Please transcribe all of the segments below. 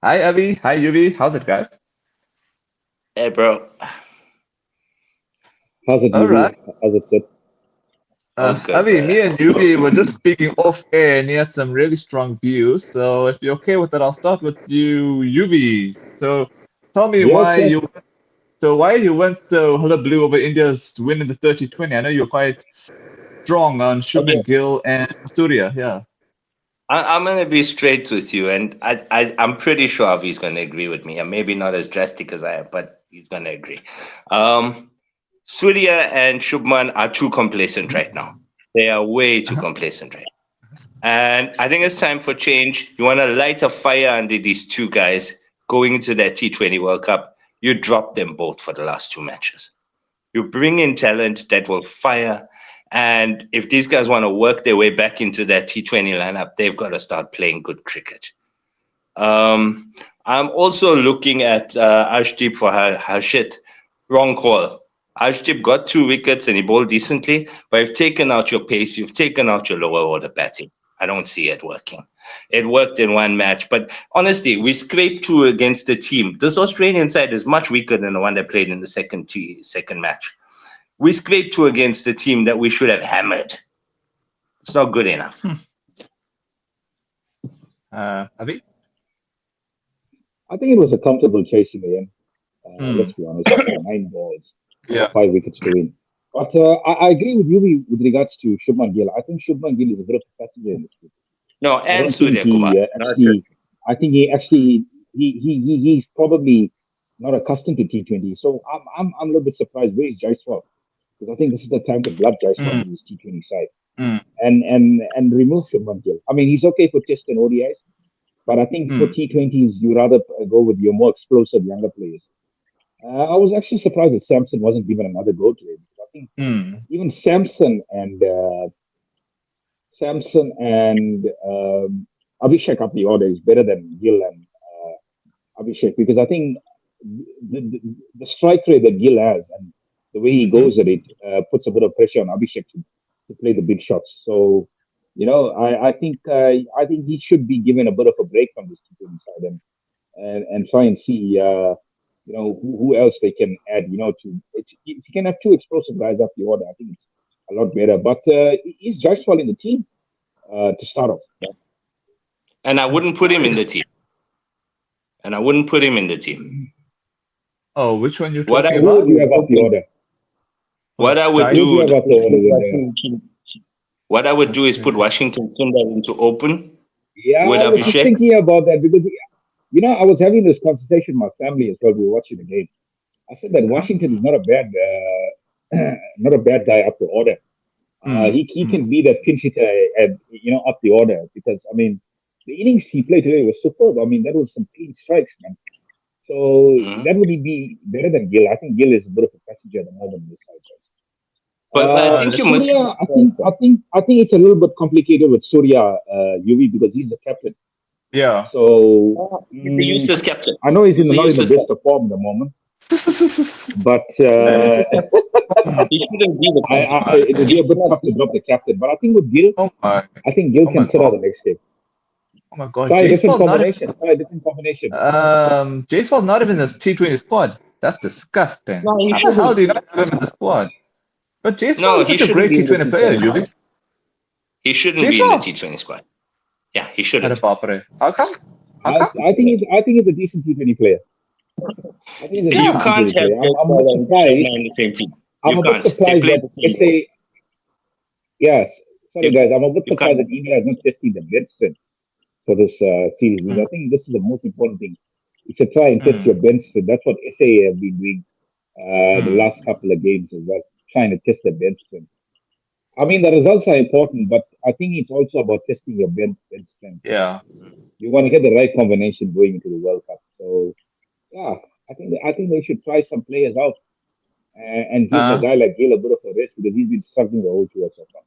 Hi, Avi. Hi, Yuvi. How's it, guys? Hey, bro. How's it, All right. UV? How's it, Sid? All good, Avi, brother. me and Yuvi were just speaking off air, and he had some really strong views. So, if you're okay with that, I'll start with you, Yuvi. So, tell me Yeah, why sure. you why you went so hullabaloo over India's win in the 30-20. I know you're quite strong on Okay. Shubman Gill and Surya. Yeah. I'm going to be straight with you, and I'm pretty sure Avi's going to agree with me. And maybe not as drastic as I am, but he's going to agree. Um, Surya and Shubman are too complacent right now. They are way too Uh-huh. complacent right now. And I think it's time for change. You want to light a fire under these two guys going into that T20 World Cup. You drop them both for the last two matches. You bring in talent that will fire. And if these guys want to work their way back into that T20 lineup, they've got to start playing good cricket. Um, I'm also looking at Arshdeep for her shit. Wrong call. Arshdeep got 2 wickets and he bowled decently, but you've taken out your pace, you've taken out your lower order batting. I don't see it working. It worked in one match, but honestly, we scraped two against the team. This Australian side is much weaker than the one that played in the second match. We scraped two against the team that we should have hammered. It's not good enough. Avi? I think it was a comfortable chase in the end. Let's Hmm. be honest. 9 balls, Yeah. 5 wickets to win. But I agree with UV with regards to Shubman Gill. I think Shubman Gill is a bit of a passenger in this group. No, I and don't think Surya Kumar. Not just I think he actually, he's probably not accustomed to T20. So I'm a little bit surprised. Where is Jaiswal? Because I think this is the time to blood Jaiswal Hmm. in his T20 side Hmm. and remove Shubman Gill. I mean, he's okay for Test and ODIs. But I think for Hmm. T20s, you rather go with your more explosive younger players. I was actually surprised that Samson wasn't given another go today. I think Hmm. even Samson and Abhishek up the order is better than Gill and Abhishek because I think the strike rate that Gill has and the way he Mm-hmm. goes at it puts a bit of pressure on Abhishek to play the big shots. So I think he should be given a bit of a break from this T20 side and try and see who else they can add. If you can have two explosive guys up the order, I think it's a lot better. But is Jaiswal in the team to start off? and I wouldn't put him in the team. And I wouldn't put him in the team. Oh, which one you What I talking So who would would about? you do is have up the open. order? Oh, What I would Who would Jais. you do have is up the order put with? Washington. What I would do is put Okay. Washington Sundar into open Yeah, with I was just Abhishek. thinking about that because I was having this conversation with my family as well. We were watching the game. I said that Uh-huh. Washington is not a bad not a bad guy up the order. Hmm. He Hmm. can be that pinch hitter up the order because I mean the innings he played today was superb. I mean that was some clean strikes, man. So Mhm. that would be better than Gill. I think Gill is a bit of a passenger at the moment in this side. But I think you're Let's. missing Surya, the point there. I think it's a little bit complicated with Surya UV because he's the captain. Yeah. So He's a useless captain. I know He's a not in the useless best captain. of form at the moment, but He shouldn't be the Oh captain. my. it would He be a bit should not tough be to the drop the captain. captain. But I think with Gill, Oh my. I think Gill Oh my can sit out God. the next game. Oh my God. Try a different Jasewal's not even. combination. Try a different combination. Jasewal's not even in this T20 squad. That's disgusting. No, he How the hell shouldn't. do you not have him in the squad? But Jasewal No, is he such a shouldn't great be in the T20 player, T20 squad. Yuvi. He shouldn't be in the Jasewal. T20 squad. Yeah, he Hare shouldn't. baapre. How come? How come? I think he's a decent T20 player. I think he's a You decent Yeah. can't T20 have player. I'm a bit Jaiswal and surprised. Sharma in the same team. I'm You a bit can't. They surprised play that the same role. SA. Yes, sorry You guys. I'm a bit you can't surprised have that it. India has not tested the bench strength for this series because I think this is the most important thing. You should try and test your Mm, bench strength. That's what SA have been doing the last mm, couple of games as well, trying to test the bench strength. I mean, the results are important, but I think it's also about testing your bench strength. yeah. You want to get the right combination going into the World Cup. So yeah, I think they should try some players out and give a Uh, guy like Gale a bit of a rest because he's been struggling the whole tour so far.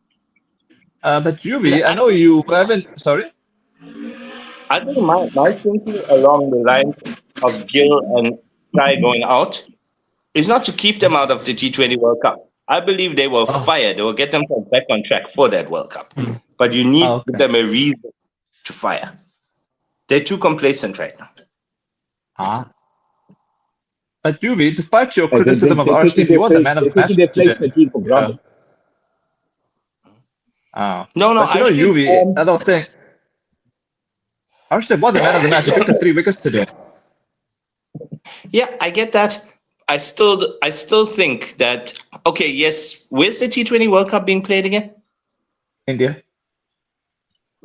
but And Yuvi, I know you haven't. Sorry. I think my thinking along the lines of Gill and Sky going out is not to keep them out of the T20 World Cup. I believe they will Oh. fire. They will get them back on track for that World Cup. Mm. But you need Oh, to give okay. them a reason to fire. They're too complacent right now. Ah. But Yuvi, despite your Like criticism of they're taking Arshdeep, he their was the place, man of they're the match taking their place today. in the team for Yeah. granted. Ah. No, But actually, Yuvi, as I was saying, Arshdeep was the man of the match. He picked up 3 wickets today. yeah, I get that. I still think that. Okay, yes. Where's the T20 World Cup being played again? India.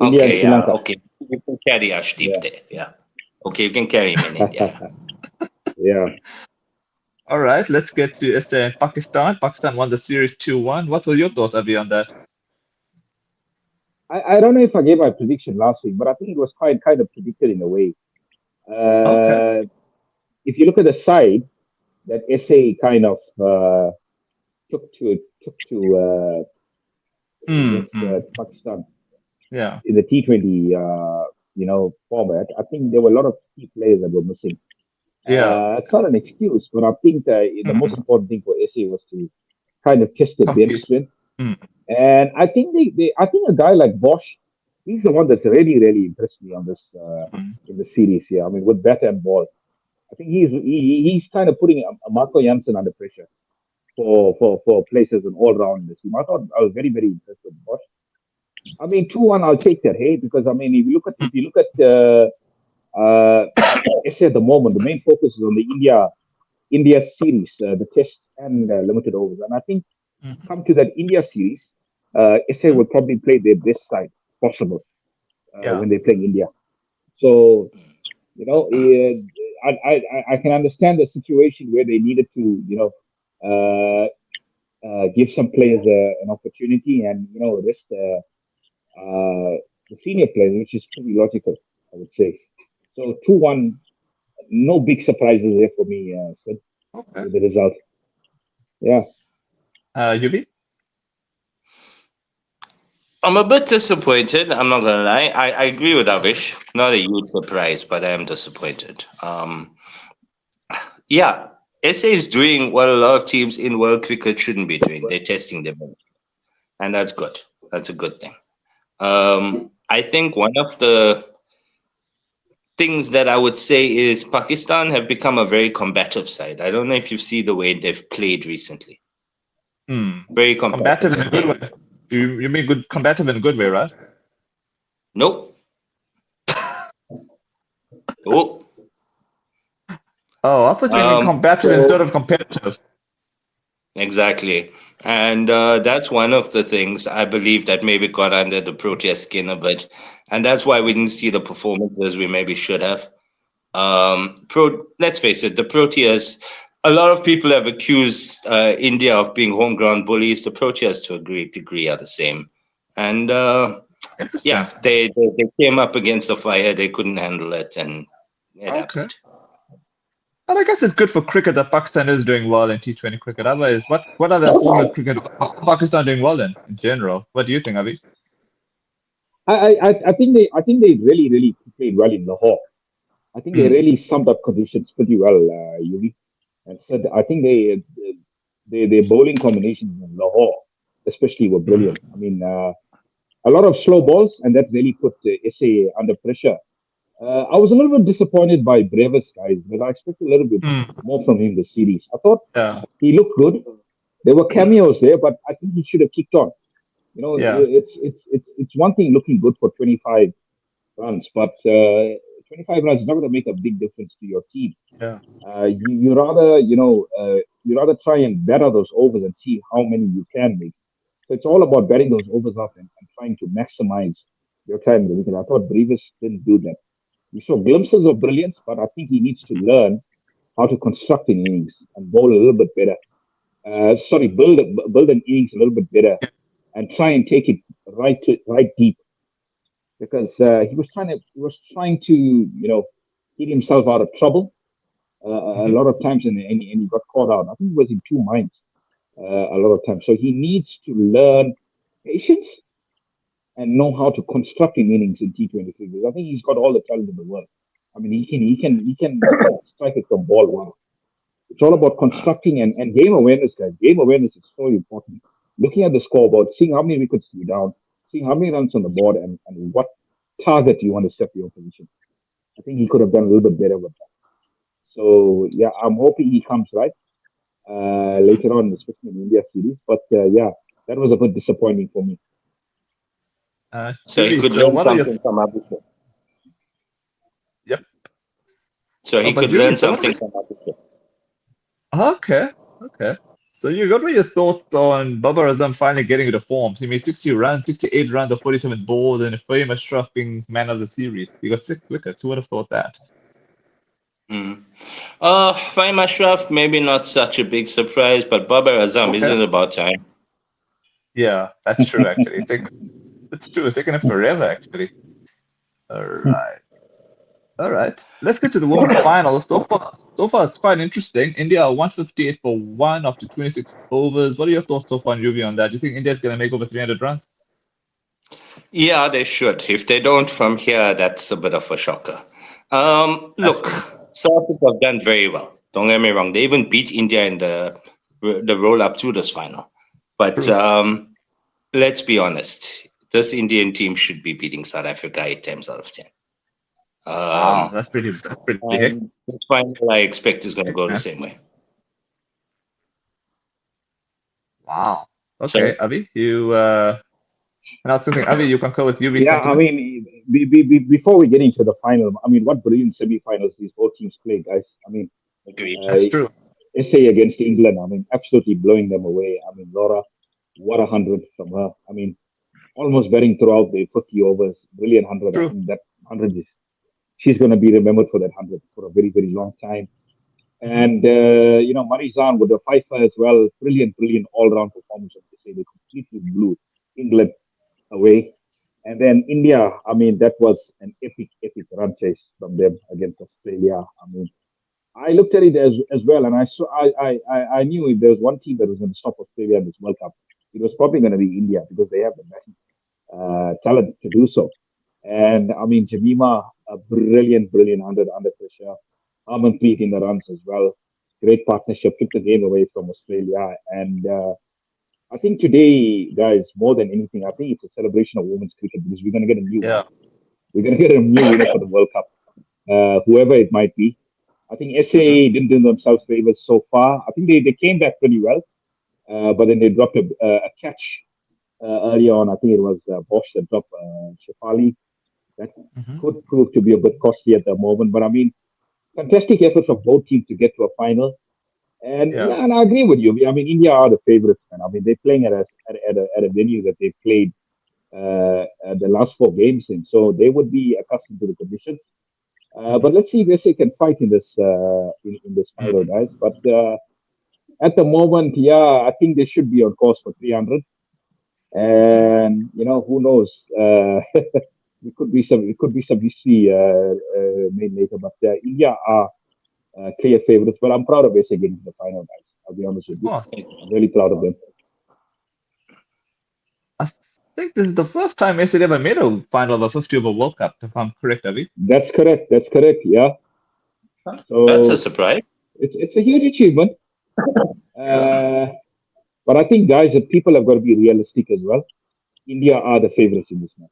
India and Okay, Sri yeah, Lanka. okay. You can carry Ashdeep Yeah. there. Yeah. Okay, you can carry him in India. Yeah. All right, let's get to SA and Pakistan. Pakistan won the series 2-1. What were your thoughts, Avi, on that? I don't know if I gave my prediction last week, but I think it was quite kind of predicted in a way. Okay. Uh, if you look at the side that SA kind of took to Hmm. against Hmm. Pakistan Yeah. in the T20 format, I think there were a lot of key players that were missing. Yeah. It's not an excuse, but I think the most Hmm. important thing for SA was to kind of test the bench Compete. strength. Hmm. And I think I think a guy like Bosch, he's the one that's really impressed me on this Hmm. in the series here. I mean, with bat and ball, I think he's kind of putting a Marco Janssen under pressure for places and all around the team. I thought I was very impressed with Bosch. I mean, 2-1, I'll take that. Hey, because I mean, if you look at uh, SA at the moment, the main focus is on the India series, the tests and limited overs, and I think Hmm. come to that India series, SA Hmm. will probably play their best side possible Yeah. when they're playing India. So you know, I can understand the situation where they needed to uh, give some players an opportunity and rest the senior players, which is pretty logical, I would say. So 2-1, no big surprises there for me, Sid, Okay. with the result. Yeah. Yuvi? I'm a bit disappointed. I'm not gonna lie. I agree with Avish. Not a huge surprise, but I am disappointed. Yeah, SA is doing what a lot of teams in world cricket shouldn't be doing. They're testing them, and that's good. That's a good thing. I think one of the things that I would say is Pakistan have become a very combative side. I don't know if you see the way they've played recently. Hmm. Very combative. Combative in a good way. You mean good combative in a good way, right? Nope. Oh. Oh, I thought you mean combative instead So of competitive. exactly. And that's one of the things I believe that maybe got under the Proteas skin a bit. And that's why we didn't see the performances we maybe should have. Let's face it, the Proteas, a lot of people have accused India of being home ground bullies. The Proteas, to a great degree, are the same. And Interesting. yeah, they came up against the fire. They couldn't handle it, and it Okay. happened. And I guess it's good for cricket that Pakistan is doing well in T20 cricket. Otherwise, what other forms of cricket are Pakistan doing well in general? What do you think, Avi? I think they really played well in Lahore. I think they Hmm. really summed up conditions pretty well, Yuvi. And said I think their bowling combinations in Lahore, especially, were Hmm. brilliant. I mean, a lot of slow balls, and that really put SA under pressure. I was a little bit disappointed by Brevis, guys, because I expected a little bit Hmm. more from him this series. I thought Yeah. he looked good. There were cameos there, but I think he should have kicked on. Yeah. It's one thing looking good for 25 runs, but 25 runs is not going to make a big difference to your team. Yeah. You rather try and batter those overs and see how many you can make. So it's all about batting those overs up and trying to maximize your time in the wicket. I thought Brevis didn't do that. We saw glimpses of brilliance, but I think he needs to learn how to construct an innings and bowl a little bit better. Sorry, build an innings a little bit better and try and take it right deep because he was trying to get himself out of trouble a Hmm. lot of times and he got caught out. I think he was in two minds a lot of times. So he needs to learn patience and know how to construct an innings in T20 cricket. I think he's got all the talent in the world. I mean, he can strike it from ball well. It's all about constructing and game awareness, guys. Game awareness is so important. Looking at the scoreboard, seeing how many wickets you're down, seeing how many runs on the board, and what target you want to set for your position. I think he could have done a little bit better with that. So yeah, I'm hoping he comes right later on, especially in India series. But yeah, that was a bit disappointing for me. So he Yuvi, could so learn what are your something from Abhishek. yep? So he But could Yuvi, learn so what are something from Abhishek. okay, okay. So what were your thoughts on Babar Azam finally getting into form? He made 60 runs, 68 runs of 47 balls, and Fahim Ashraf being man of the series. He got 6 wickets. Who would have thought that? Mm. Fahim Ashraf, maybe not such a big surprise, but Babar Azam, Okay. isn't it about time? Yeah, that's true actually. It's true. It's taken him forever actually. All right. All right. Let's get to the women's final. So far it's quite interesting. India are 158 for 1 after 26 overs. What are your thoughts so far, Yuvi, on that? Do you think India's going to make over 300 runs? Yeah, they should. If they don't from here, that's a bit of a shocker. That's Look, true. South Africa have done very well. Don't get me wrong. They even beat India in the roll up to this final. But True. let's be honest. This Indian team should be beating South Africa 8 times out of 10. Wow, Um, that's pretty big. and this final, I expect, is going to Big go the man. same way. Wow. Okay, So, Avi, and I was thinking, Avi, you concur with Yuvi's Yeah, I sentiments? mean, before we get into the final, I mean, what brilliant semi-finals these both teams played, guys. I mean, agreed. uh, That's true. SA against England, I mean, absolutely blowing them away. I mean, Laura, what a hundred from her. I mean, almost betting throughout the 50 overs, brilliant hundred. I True. think that hundred is she's going to be remembered for that hundred for a very very long time. Hmm. And Marizan with the fifer as well, brilliant, brilliant all-round performance. Of the they completely blew England away. And then India, I mean, that was an epic, epic run chase from them against Australia. I mean, I looked at it as well, and I saw I knew if there was one team that was going to stop Australia in this World Cup, it was probably going to be India because they have the batting talent to do so. And I mean, Jamima, a brilliant, brilliant under pressure. Harmanpreet in the runs as well. Great partnership, took the game away from Australia. And I think today, guys, more than anything, I think it's a celebration of women's cricket because we're going to get a new Yeah. winner. We're going to get a new winner for the World Cup, whoever it might be. I think Hmm. SA didn't do themselves favors so far. I think they came back pretty well, but then they dropped a catch early on. I think it was Bosch that dropped Shefali. That Hmm. could prove to be a bit costly at the moment. But I mean, fantastic efforts of both teams to get to a final. And Yeah. yeah, and I agree with you. I mean, India are the favorites, man. I mean, they're playing at a venue that they played the last four games in, so they would be accustomed to the conditions. Hmm. But let's see if they can fight in this in this final, Hmm. guys. But at the moment, yeah, I think they should be on course for 300. And who knows? It could be some history made later. But India are clear favorites. But I'm proud of us getting to the final, guys. I'll be honest with Of you. course. I'm really proud of them. I think this is the first time Messi ever made a final of a 50 over World Cup, if I'm correct, Avi. That's correct. That's correct. Yeah. That's a So surprise. it's a huge achievement. Yeah. Uh, but I think, guys, that people have got to be realistic as well. India are the favorites in this match.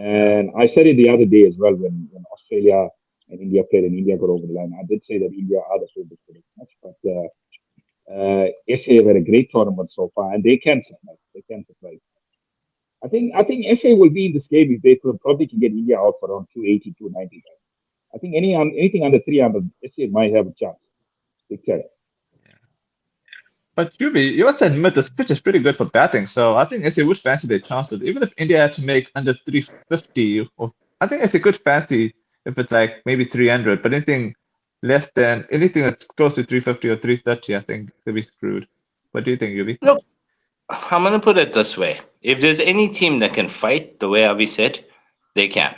Yeah. And I said it the other day as well when Australia and India played and India got over the line. I did say that India are the favorites for this match, but SA have had a great tournament so far, and they can surprise. They can surprise. I think SA will be in this game if they probably can get India out for around 280, 290. I think anything under 300, SA might have a chance. Big time. But Yuvi, you must admit this pitch is pretty good for batting, so I think SA would fancy their chances. Even if India had to make under 350, or I think SA could fancy if it's like maybe 300, but anything that's close to 350 or 330, I think they'll be screwed. What do you think, Yuvi? Look, I'm going to put it this way. If there's any team that can fight the way Avi said, they can.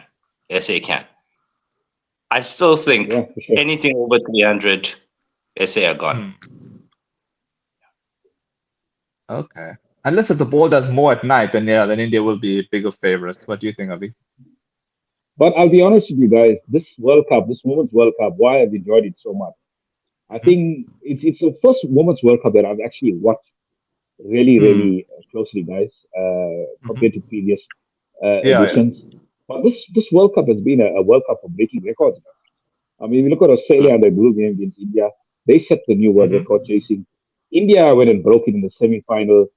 Yes, they can. I still Yeah, think for sure. anything over 300, SA are gone. Hmm. Okay. Unless if the ball does more at night, then yeah, then India will be bigger favorites. What do you think, Avi? But I'll be honest with you guys, this World Cup, this Women's World Cup, why I've enjoyed it so much. I Hmm? think it's the first Women's World Cup that I've actually watched really, Hmm. really closely, guys, Hmm. compared to previous Yeah, yeah. editions. But this World Cup has been a World Cup of breaking records, guys. I mean, we look at Australia and their blue game against India. They set the new world Hmm. record chasing. India went and broke it in the semi-final.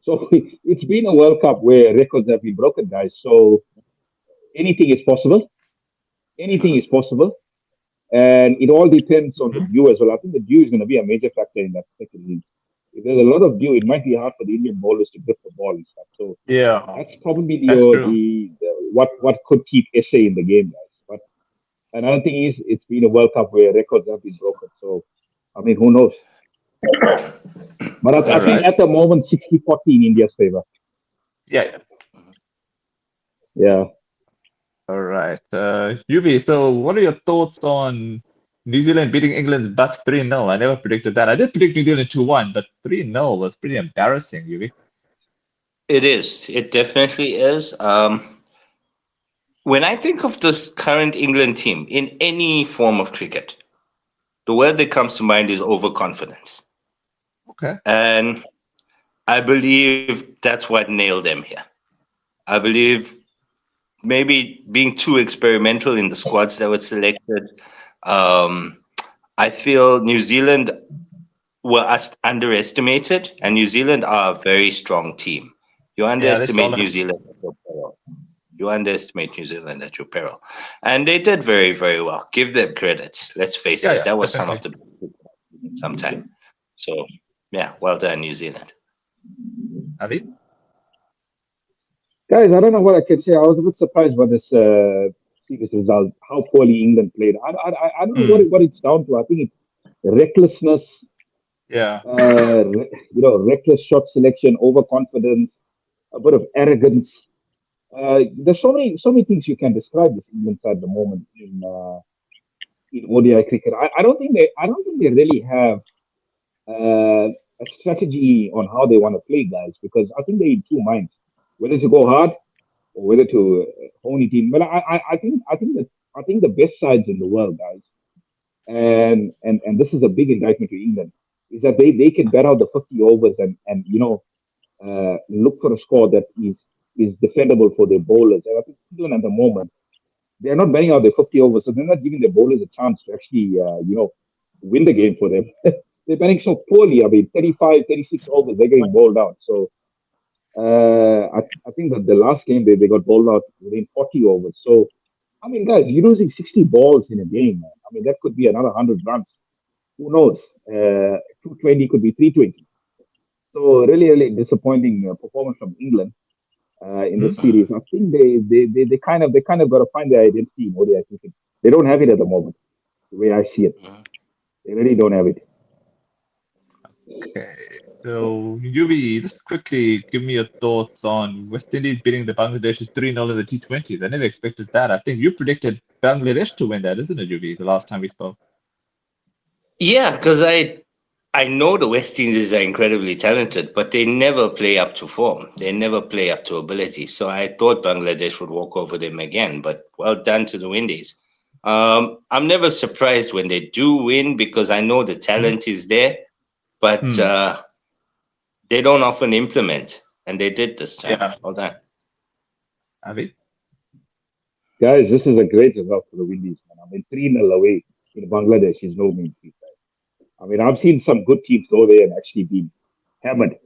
So it's been a World Cup where records have been broken, guys. So anything is possible. Anything is possible. And it all depends on the dew as well. I think the dew is going to be a major factor in that second inning. If there's a lot of dew, it might be hard for the Indian bowlers to grip the ball and stuff. So Yeah, that's probably that's true. what could keep SA in the game, guys. But another thing is, it's been a World Cup where records have been broken. So, I mean, who knows? But All I think right. at the moment, 60-40 in India's favor. Yeah, yeah. Yeah. All right. Yuvi, so what are your thoughts on New Zealand beating England's butts 3-0? I never predicted that. I did predict New Zealand 2-1, but 3-0 was pretty embarrassing, Yuvi. It is. It definitely is. When I think of this current England team in any form of cricket, the word that comes to mind is overconfidence. Okay. And I believe that's what nailed them here. I believe maybe being too experimental in the squads that were selected. Um, I feel New Zealand were underestimated, and New Zealand are a very strong team. You Yeah, they're underestimate New solid. Zealand at your peril. You underestimate New Zealand at your peril. And they did very, very well. Give them credit. Let's face Yeah, it. yeah, That was some of definitely. the in some time. So yeah, well done, New Zealand. Avi? Guys, I don't know what I can say. I was a bit surprised by this series result, how poorly England played. I don't know Hmm. what it's down to. I think it's recklessness, Yeah. reckless shot selection, overconfidence, a bit of arrogance. There's so many things you can describe this England side at the moment in ODI cricket. I don't think they really have a strategy on how they want to play, guys, because I think they're in two minds, whether to go hard or whether to hone it in. Well, I think the best sides in the world, guys, and this is a big indictment to England, is that they can bat out the 50 overs and look for a score that is defendable for their bowlers. And I think England at the moment they're not batting out their 50 overs, so they're not giving their bowlers a chance to actually win the game for them. They're batting so poorly. I mean, 35, 36 overs, they're getting bowled out. So I think that the last game they got bowled out within 40 overs. So, I mean, guys, you're losing 60 balls in a game, man. I mean, that could be another 100 runs. Who knows? 220 could be 320. So, really, really disappointing performance from England in Hmm. this series. I think they kind of got to find their identity in ODI cricket. They don't have it at the moment, the way I see it. Mhm. They really don't have it. Okay. So, Yuvi, just quickly give me your thoughts on West Indies beating the Bangladesh 3-0 in the T20s. I never expected that. I think you predicted Bangladesh to win that, isn't it, Yuvi, the last time we spoke? Yeah, because I know the West Indies are incredibly talented, but they never play up to form. They never play up to ability. So I thought Bangladesh would walk over them again, but well done to the Windies. I'm never surprised when they do win because I know the Mhm. talent is there, but Hmm. they don't often implement, and they did this time. Yeah. Well done. Avi? Guys, this is a great result for the Windies, man. I mean, 3-0 away in Bangladesh is no mean feat. I mean, I've seen some good teams go there and actually be hammered.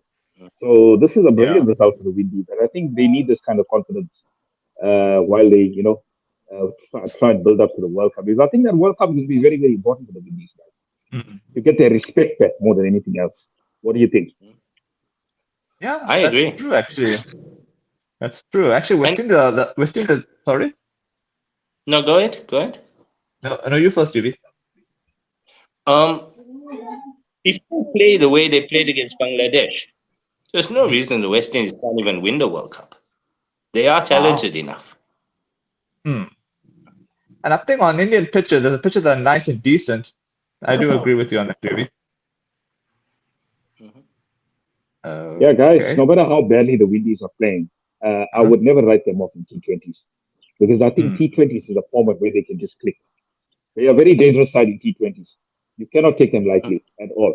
So this is a Yeah. brilliant result for the Windies, and I think they need this kind of confidence while they, try and build up to the World Cup. Because I think that World Cup will be very, very important for the Windies, guys, Mm. to get their respect back more than anything else. What do you think? Yeah, I that's agree. true, actually. That's true. Actually, And West Indies, sorry? no, go ahead. Go ahead. No, no, you first, Yuvi. Um, if they play the way they played against Bangladesh, there's no Mhm. reason the West Indies can't even win the World Cup. They are Wow. talented enough. Hmm. And I think on Indian pitches, the pitches are nice and decent. I do agree with you on that, Yuvi. Mhm. Yeah, guys, Okay. no matter how badly the Windies are playing, I Uh-huh. would never write them off in T20s because I think Hmm. T20s is a format where they can just click. They are a very dangerous side in T20s. You cannot take them Mm, lightly at all.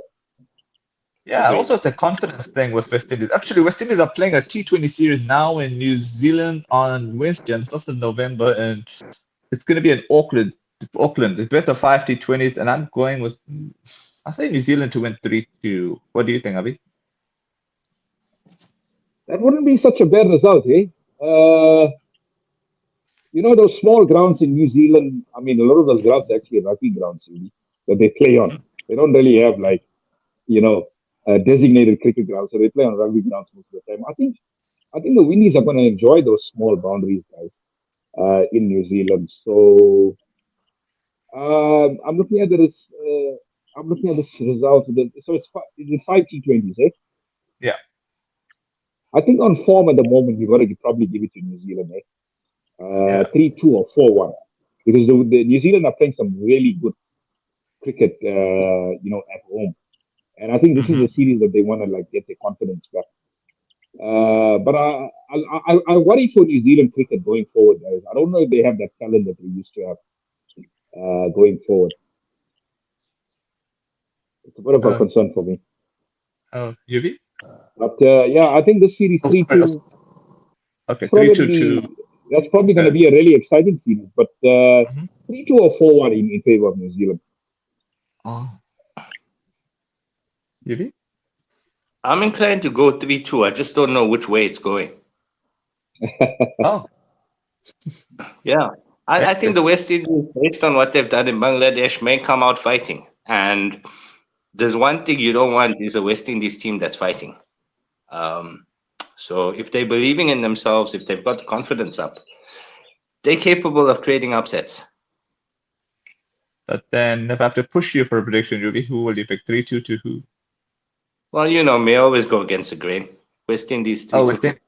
Yeah, and also agreed. it's a confidence thing with West Indies. Actually, West Indies are playing a T20 series now in New Zealand on Wednesday, on the 5th of November, and it's going to be in Auckland. Auckland. It's best of 5 T20s, and I'm going with, I think New Zealand to win 3-2. What do you think, Avi? That wouldn't be such a bad result, eh? Those small grounds in New Zealand, I mean, a lot of those grounds are actually rugby grounds, really, that they play on. They don't really have, like, designated cricket grounds, so they play on rugby grounds most of the time. I think the Windies are going to enjoy those small boundaries, guys, in New Zealand. So I'm looking at I'm looking at this result. So it's 5 T20s, eh? Yeah. I think on form at the moment, we've got to probably give it to New Zealand, eh? Yeah. 3-2 or 4-1, because the New Zealand are playing some really good cricket, at home, and I think this is a series that they want to like get their confidence back. But I worry for New Zealand cricket going forward, guys. I don't know if they have that talent that they used to have going forward. It's a bit of a concern for me. Oh, UV? But yeah, I think this series 3-2 Okay, 3-2 probably that's probably going to be a really exciting series. But 3-2 or 4-1 in favor of New Zealand. Oh. UV? I'm inclined to go 3-2. I just don't know which way it's going. Oh. Yeah. I think the West Indies, based on what they've done in Bangladesh, may come out fighting. And there's one thing you don't want is a West Indies team that's fighting. So if they're believing in themselves, if they've got the confidence up, they're capable of creating upsets. But then if I have to push you for a prediction, UV, who will you pick? 3-2 to who? Well, may always go against the grain. West Indies 3-2. Oh, West Indies.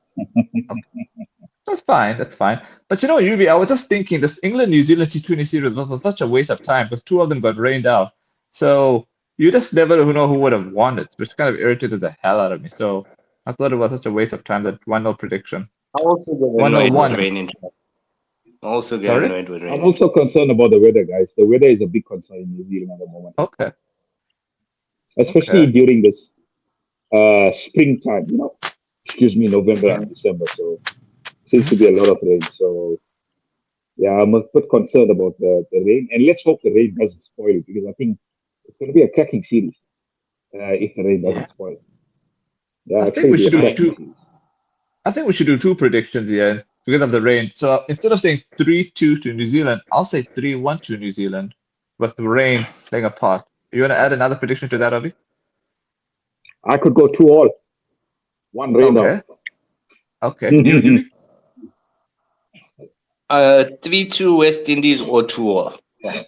That's fine. That's fine. But UV, I was just thinking this England-New Zealand T20 series was such a waste of time because two of them got rained out. So you just never know who would have won it, which kind of irritated the hell out of me. So I thought it was such a waste of time, that 1-0 prediction. I also get annoyed with rain in track. Also get annoyed with rain. I'm also concerned about the weather, guys. The weather is a big concern in New Zealand at the moment. Okay. Especially during this springtime, excuse me, November and December. So seems to be a lot of rain. So yeah, I'm a bit concerned about the rain. And let's hope the rain doesn't spoil it, because I think it's going to be a cracking series if the rain doesn't spoil it. Yeah, I think we should do two. Series. I think we should do two predictions here because of the rain. So instead of saying 3-2 to New Zealand, I'll say 3-1 to New Zealand, with the rain playing a part. You want to add another prediction to that, Avi? I could go 2-2. One rain out. Okay. You? 3-2 West Indies or 2-2. Yeah.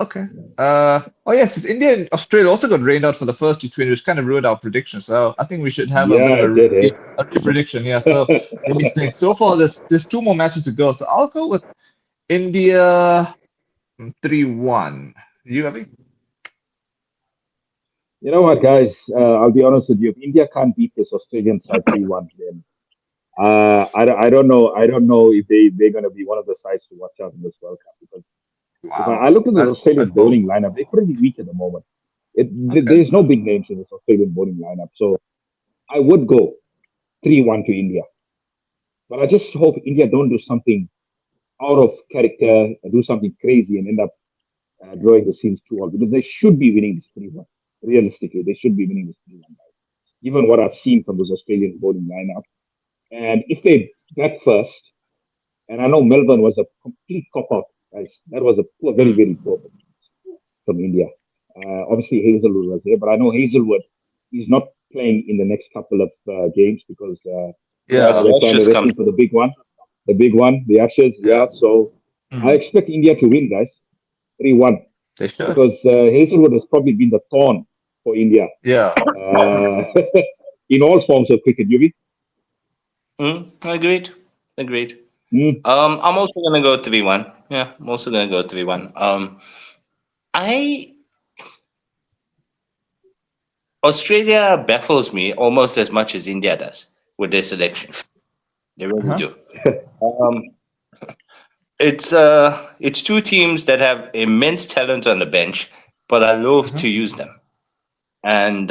Okay. Oh yes, India and Australia also got rained out for the first T20, which kind of ruined our prediction. So I think we should have a bit of a prediction. Yeah. So let me think. So far, there's two more matches to go. So I'll go with India 3-1. You, Avi? You know what, guys? I'll be honest with you. If India can't beat this Australian side 3-1, then I don't know. I don't know if they're going to be one of the sides to watch out in this World Cup, because if I look at the Australian bowling lineup, they're pretty weak at the moment. There's no big names in this Australian bowling lineup, so I would go 3-1 to India. But I just hope India don't do something out of character, do something crazy, and end up drawing the series 2-2, because they should be winning this 3-1. Realistically, they should be winning this 3-1, given what I've seen from this Australian bowling lineup. And if they bat first, and I know Melbourne was a complete cop-out, guys. That was a very, very poor from India. Obviously, Hazelwood was there, but I know Hazelwood is not playing in the next couple of games because they're trying to rest for the big one. The Ashes. Yeah, so I expect India to win, guys. 3-1. They should. Because Hazelwood has probably been the thorn for India. Yeah. In all forms of cricket, Yuvi. Agreed. I'm also going to go 3-1. Yeah, I'm also going to go 3-1. Australia baffles me almost as much as India does with their selection. They really do. It's two teams that have immense talent on the bench, but are loath to use them. And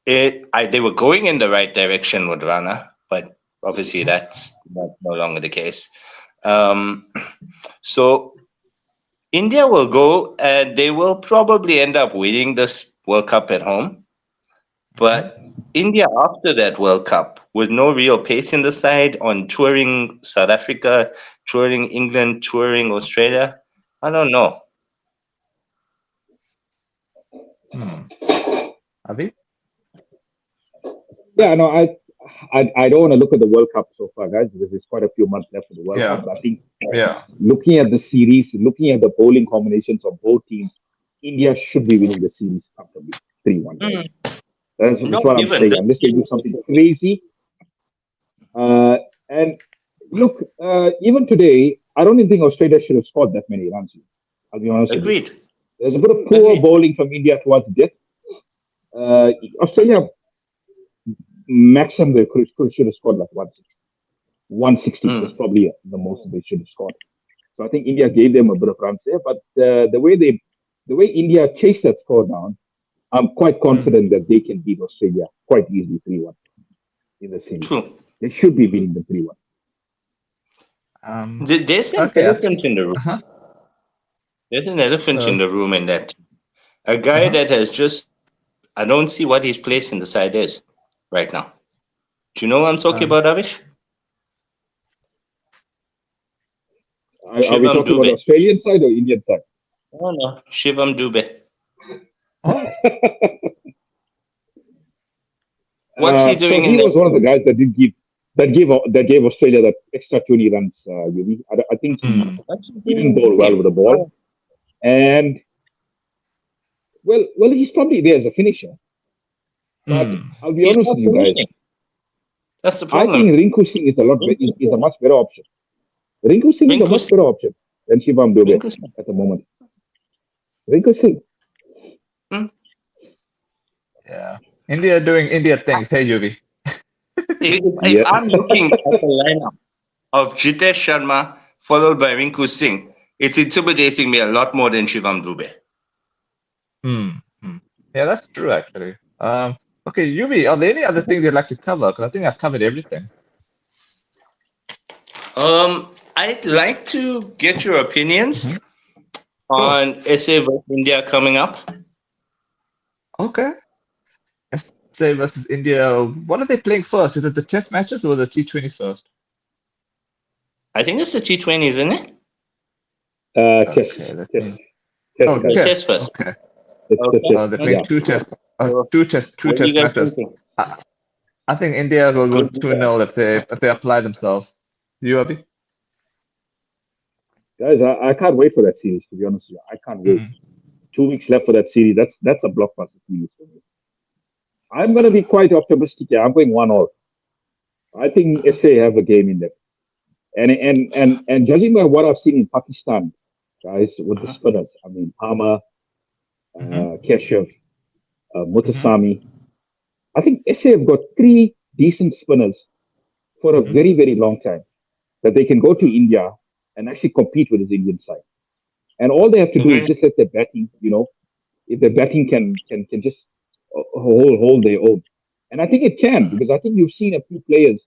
they were going in the right direction with Rana, but obviously that's no longer the case. So India will go and they will probably end up winning this World Cup at home. But India, after that World Cup, with no real pace in the side, on touring South Africa, touring England, touring Australia, I don't know. Avi? Yeah, no, I don't want to look at the World Cup so far, guys, because there's quite a few months left of the World Cup. But I think looking at the series, looking at the bowling combinations of both teams, India should be winning the series comfortably, 3-1. That's what I'm saying. Unless they do something crazy. And look, even today, I don't even think Australia should have scored that many runs. I'll be honest with you. Agreed. There's a bit of poor bowling from India towards death. Australia maximum they should have scored like 160. 160 was probably the most they should have scored. So I think India gave them a bit of runs there. But the way India chased that score down, I'm quite confident that they can beat Australia quite easily 3-1 in the series. True. They should be beating them 3-1. There's an elephant in the room. There's an elephant in the room in that. A guy that has just, I don't see what his place in the side is right now. Do you know what I'm talking about, Avish? Are we talking about Australian side or Indian side? Oh, no. Shivam Dube. What's he doing? So he was one of the guys that gave Australia that extra 20 runs. I think he didn't bowl well with the ball, and well, he's probably there as a finisher. But I'll be honest with you guys. That's the problem. I think Rinku Singh is a much better option. Rinku Singh is a much better option than Shivam Dube at the moment. Rinku Singh. Yeah. India doing India things. Hey, Yuvi. If I'm looking at the lineup of Jitesh Sharma followed by Rinku Singh, it's intimidating me a lot more than Shivam Dube. Yeah, that's true, actually. Okay, Yuvi, are there any other things you'd like to cover? Because I think I've covered everything. I'd like to get your opinions on SA versus India coming up. Okay. SA versus India. What are they playing first? Is it the test matches or the T20 first? I think it's the T20, isn't it? Test first. Okay. They're playing two test matches. I think India will go 2-0 if they apply themselves. You, Avi? Guys, I can't wait for that series, to be honest with you. I can't wait. 2 weeks left for that series. That's a blockbuster series for me. I'm going to be quite optimistic here. I'm going 1-1. I think SA have a game in them. And judging by what I've seen in Pakistan, guys, with the spinners, I mean, Palmer, Keshav, Muthuswamy, I think SA have got 3 decent spinners for a very, very long time that they can go to India and actually compete with this Indian side. And all they have to do is just let their batting, if their batting can just hold their own. And I think it can, because I think you've seen a few players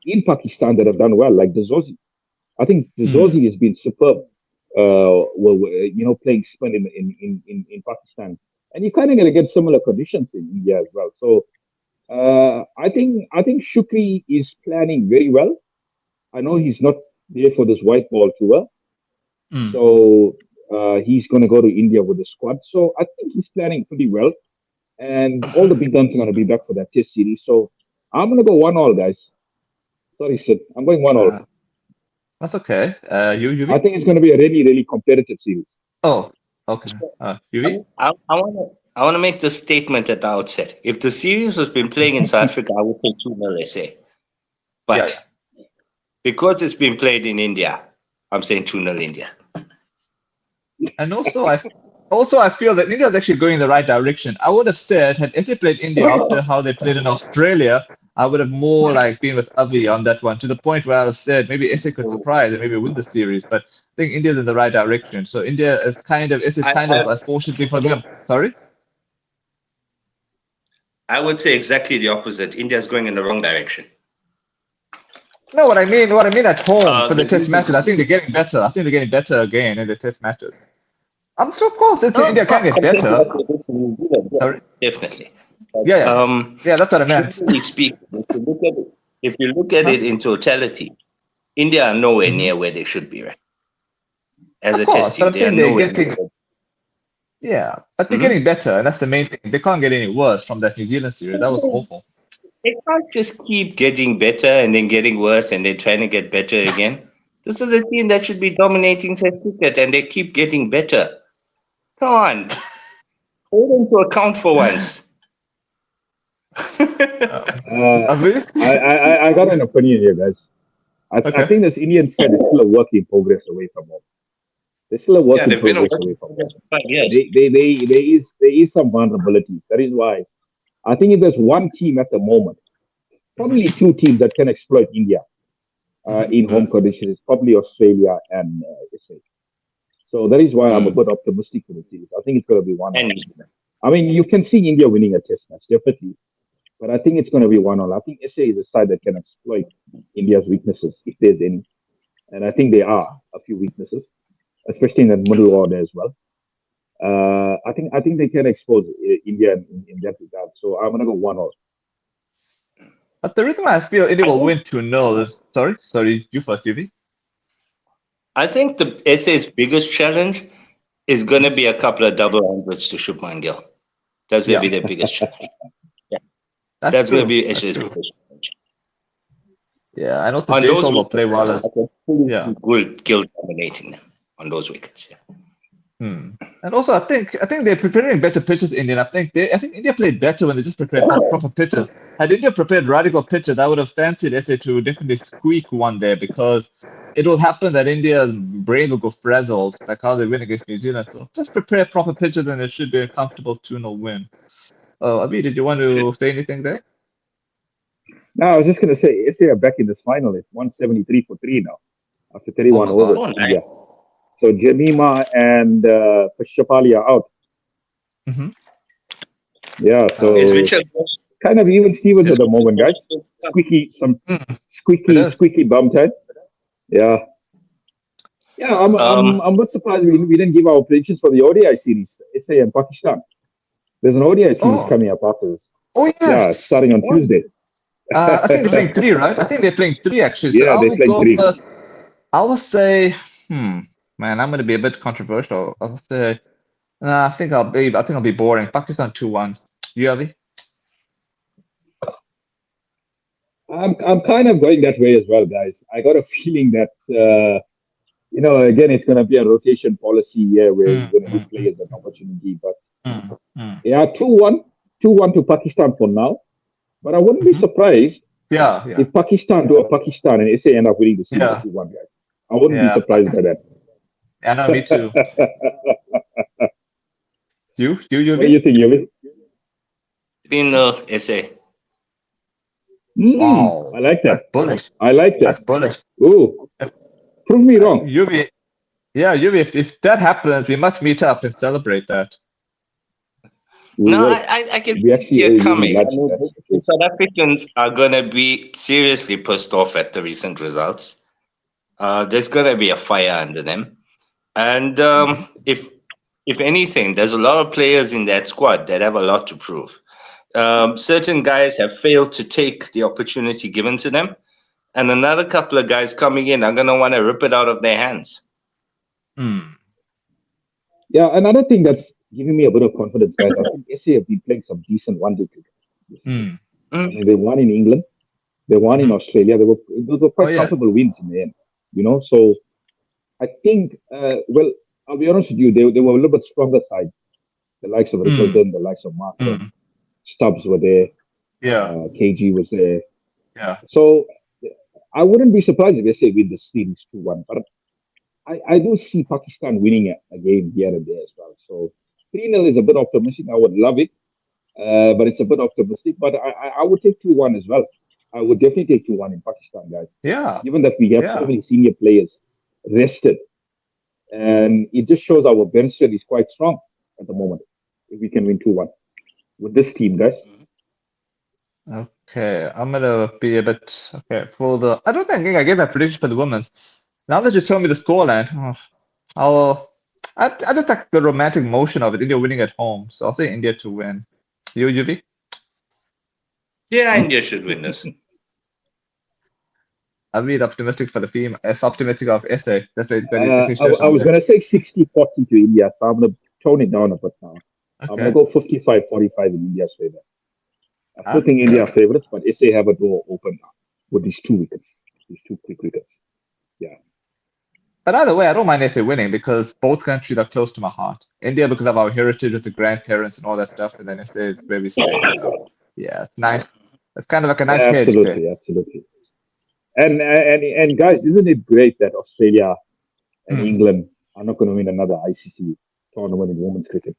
in Pakistan that have done well, like Dzozi. I think Dzozi has been superb, playing spin in Pakistan. And you're kind of going to get similar conditions in India as well. So I think Shukri is planning very well. I know he's not there for this white ball tour. So he's going to go to India with the squad. So I think he's planning pretty well. And all the big guns are going to be back for that test series. So I'm going to go 1-1, guys. Sorry, Sid. I'm going 1-1. That's okay. You? I think it's going to be a really, really competitive series. Oh, okay. Yuvi? I want to make this statement at the outset. If the series was been playing in South Africa, I would say 2-0 SA. But because it's been played in India, I'm saying 2-0 India. And also I feel that India is actually going in the right direction. I would have said, had SA played India after how they played in Australia, I would have more been with Avi on that one, to the point where I have said maybe SA could surprise and maybe win the series. But I think India's in the right direction. So India is unfortunately for them. Sorry? I would say exactly the opposite. India's going in the wrong direction. No, what I mean at home for the test matches, I think they're getting better. I think they're getting better again in the test matches. I'm sure, of course, it's India can get compared to better. what they did to New Zealand, yeah, Sorry. definitely. But, Yeah, that's what I meant. generally speaking, if you look at it in totality, India are nowhere near where they should be, right? As Of a test course, but team, I'm they are saying they're nowhere near. getting, yeah, but they're Mhm. getting better, and that's the main thing. They can't get any worse from that New Zealand series. That was awful. They can't just keep getting better and then getting worse and then trying to get better again. This is a team that should be dominating Test cricket, and they keep getting better. Come on, hold them to account for once. Avish? I got an opinion here, guys. I Okay. think this Indian side is still a work in progress away from home. They're still a work Yeah, in they've been progress working away from home. for 5 years. There is some vulnerability. That is why I think if there's one team at the moment, probably two teams that can exploit India in home conditions, is probably Australia and SA. So that is why I'm a bit optimistic for the series. I think it's going to be 1-1. And New Zealand. I mean, you can see India winning a test match, definitely. But I think it's going to be 1-1. I think SA is a side that can exploit India's weaknesses, if there's any. And I think there are a few weaknesses, especially in the middle order as well. I think they can expose India in that regard. So I'm gonna go 1-1. But the reason why I feel India I will think win 2-0 is sorry, you first, Yuvi. I think the SA's biggest challenge is going to be a couple of double hundreds to Shubman Gill. That's going to Yeah, be their biggest challenge. Yeah, that's that's going to true. be That's SA's true. biggest challenge. Yeah, and also On those Jaiswal will wickets, play well as I can fully yeah. see Gill dominating them on those wickets. Yeah. And also, I think they're preparing better pitches. Indian. I think India played better when they just prepared proper pitches. Had India prepared radical pitches, I would have fancied SA to definitely squeak one there because it will happen that India's brain will go frazzled, like how they win against New Zealand. So just prepare proper pitches, and it should be a comfortable 2-0 win. Oh, Abhi, did you want to say anything there? Now I was just gonna say SA are back in this final. It's 173 for three now after Oh 31 my God. overs. Oh, nice. India. So Jemima and Shapali are out. hmm Yeah. Is So Richard kind of even Stevens is at the moment, guys. Richard Some Mm, it squeaky, is. squeaky bum time. Yeah. Yeah, I'm I'm um I'm not surprised we didn't give our predictions for the ODI series. SA and Pakistan. There's an ODI series Oh, coming up after this. oh Yeah, it's yes. starting on Tuesday. I think they're playing three, right? I think they're playing three actually. So Yeah, I they're will playing go three. first. I will say, man, I'm gonna be a bit controversial. I'll say, nah, I think I'll be boring. Pakistan 2-1. You, Avi? I'm kind of going that way as well, guys. I got a feeling that again, it's going to be a rotation policy here where Mm, we're going to mm, give players an opportunity. But mm. yeah, 2-1, 2-1 to Pakistan for now. But I wouldn't be Mhm. surprised Yeah, yeah, if Pakistan do a Pakistan and SA end up winning the series yeah, 2-1, guys. I wouldn't be yeah. surprised by that. Yeah, no, me too. You, What do Avi? you think, Yumi? been SA. I Wow, like that. that's bullish. I like That's that. bullish. Ooh, prove me wrong. Yuvi, yeah, Yuvi. If that happens, we must meet up and celebrate that. We No, will. I can We actually see owe it Yumi coming. I lunch if mean, that's the the case. South Africans are going to be seriously pissed off at the recent results. There's going to be a fire under them. And if anything, there's a lot of players in that squad that have a lot to prove. Certain guys have failed to take the opportunity given to them, and another couple of guys coming in are going to want to rip it out of their hands. Hmm. Yeah, another thing that's giving me a bit of confidence, guys. I think SA have been playing some decent one-day cricket this season. Hmm. I Mm. mean, they won in England, they won in hmm Australia. Those were Oh quite yes. comfortable wins in the end. So I think, well, I'll be honest with you, they were a little bit stronger sides. The likes of Hmm. Rickleton, the likes of Markram, Hmm. Stubbs were there, Yeah. KG was there. Yeah. So I wouldn't be surprised if SA win the series 2-1. But I do see Pakistan winning a game here and there as well. So 3-0 is a bit optimistic. I would love it, but it's a bit optimistic. But I would take 2-1 as well. I would definitely take 2-1 in Pakistan, guys. Yeah. Given that we have so Yeah. many senior players rested, and it just shows our bench strength is quite strong at the moment. If we can win 2-1 with this team, guys. Okay. I'm gonna be a bit okay for the. I don't think I gave my prediction for the women's. Now that you told me the scoreline, I'll I just like the romantic motion of it. India winning at home, so I'll say India to win. You, Yuvi? Yeah, India should win this. I'm really optimistic for the team. As optimistic of SA. That's very I was going to say 60-40 to India, so I'm going to tone it down a bit now. I'm going to Okay. go 55-45 in India's favor. I still think India are favorites, but SA have a door open now with these 2 wickets, these 2 quick wickets. Yeah. But either way, I don't mind SA winning because both countries are close to my heart. India because of our heritage with the grandparents and all that stuff, and then SA is where we stay. So yeah, it's nice. It's kind of like a nice hedge there. Absolutely. And guys, isn't it great that Australia and England are not going to win another ICC tournament in women's cricket?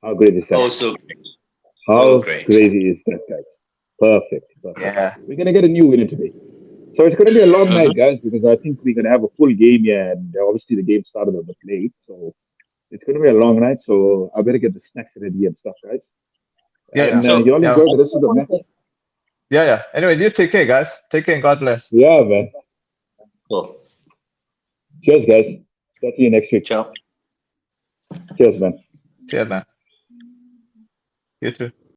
How great is that? Also, how crazy is that, guys? Perfect. Yeah. We're going to get a new winner today. So it's going to be a long night, guys, because I think we're going to have a full game here, and obviously the game started a bit late, so it's going to be a long night. So I better get the snacks ready and stuff, guys. Yeah. And you all enjoy the rest of the match. Yeah. Anyway, you take care, guys. Take care and God bless. Yeah, man. Cool. Cheers, guys. Talk to you next week. Ciao. Cheers, man. Cheers, man. You too.